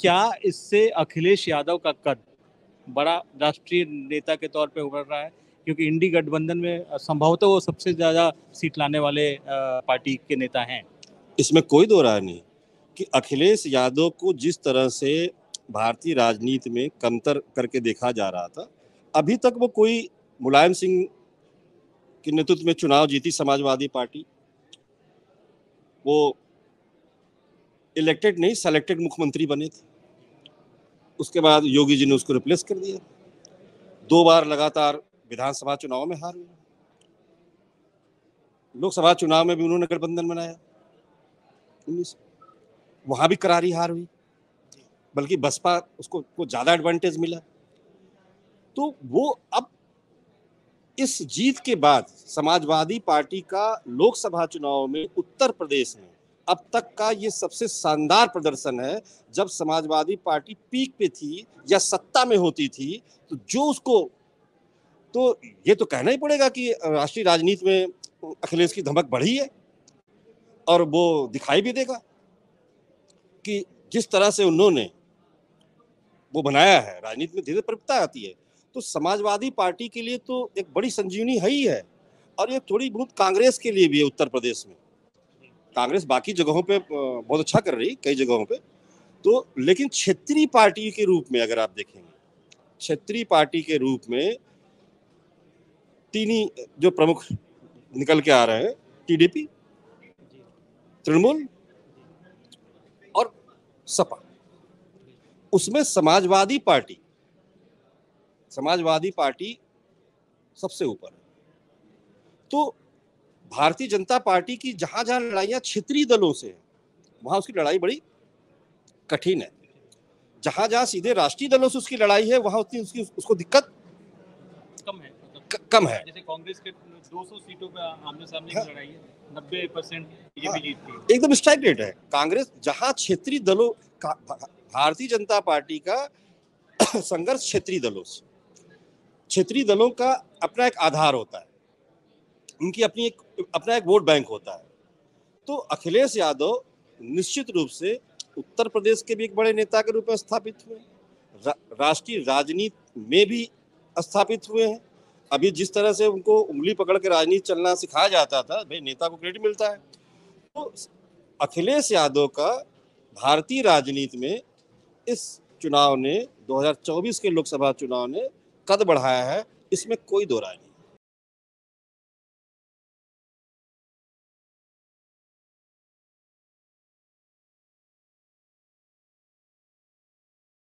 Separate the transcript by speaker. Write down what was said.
Speaker 1: क्या इससे अखिलेश यादव का कद बड़ा राष्ट्रीय नेता के तौर पे उभर रहा है? क्योंकि इंडी गठबंधन में संभवतः वो सबसे ज़्यादा सीट लाने वाले पार्टी के नेता हैं।
Speaker 2: इसमें कोई दो राय नहीं कि अखिलेश यादव को जिस तरह से भारतीय राजनीति में कमतर करके देखा जा रहा था, अभी तक वो कोई मुलायम सिंह के नेतृत्व में चुनाव जीती समाजवादी पार्टी, वो इलेक्टेड नहीं सेलेक्टेड मुख्यमंत्री बने थे। उसके बाद योगी जी ने उसको रिप्लेस कर दिया। 2 बार लगातार विधानसभा चुनाव में हार हुई, लोकसभा चुनाव में भी उन्होंने गठबंधन बनाया 19, वहां भी करारी हार हुई, बल्कि बसपा उसको ज्यादा एडवांटेज मिला। तो वो अब इस जीत के बाद समाजवादी पार्टी का लोकसभा चुनाव में उत्तर प्रदेश में अब तक का ये सबसे शानदार प्रदर्शन है। जब समाजवादी पार्टी पीक पे थी या सत्ता में होती थी, तो जो उसको, तो ये तो कहना ही पड़ेगा कि राष्ट्रीय राजनीति में अखिलेश की धमक बढ़ी है, और वो दिखाई भी देगा कि जिस तरह से उन्होंने वो बनाया है, राजनीति में धीरे परिपक्वता आती है। तो समाजवादी पार्टी के लिए तो एक बड़ी संजीवनी है ही है, और ये थोड़ी बहुत कांग्रेस के लिए भी है। उत्तर प्रदेश में कांग्रेस बाकी जगहों पे बहुत अच्छा कर रही, कई जगहों पे तो, लेकिन क्षेत्रीय पार्टी के रूप में अगर आप देखेंगे, क्षेत्रीय पार्टी के रूप में तीन ही जो प्रमुख निकल के आ रहे हैं, टीडीपी, तृणमूल और सपा। उसमें समाजवादी पार्टी सबसे ऊपर है। तो भारतीय जनता पार्टी की जहां जहां लड़ाइयां क्षेत्रीय दलों से है, वहां उसकी लड़ाई बड़ी कठिन है। जहां जहां सीधे राष्ट्रीय दलों से उसकी लड़ाई है, वहां उतनी उसको दिक्कत कम है।
Speaker 1: जैसे कांग्रेस के 200 सीटों पे आमने सामने की लड़ाई है, 90% बीजेपी जीतती है।
Speaker 2: एकदम स्ट्राइक रेट है। कांग्रेस जहां क्षेत्रीय दलों का, भारतीय जनता पार्टी का संघर्ष क्षेत्रीय दलों से, क्षेत्रीय दलों का अपना एक आधार होता है, उनकी अपना एक वोट बैंक होता है। तो अखिलेश यादव निश्चित रूप से उत्तर प्रदेश के भी एक बड़े नेता के रूप में स्थापित हुए, राष्ट्रीय राजनीति में भी स्थापित हुए हैं। अभी जिस तरह से उनको उंगली पकड़ के राजनीति चलना सिखाया जाता था, भाई नेता को क्रेडिट मिलता है। तो अखिलेश यादव का भारतीय राजनीति में इस चुनाव ने, 2024 के लोकसभा चुनाव ने कद बढ़ाया है, इसमें कोई दो राय नहीं।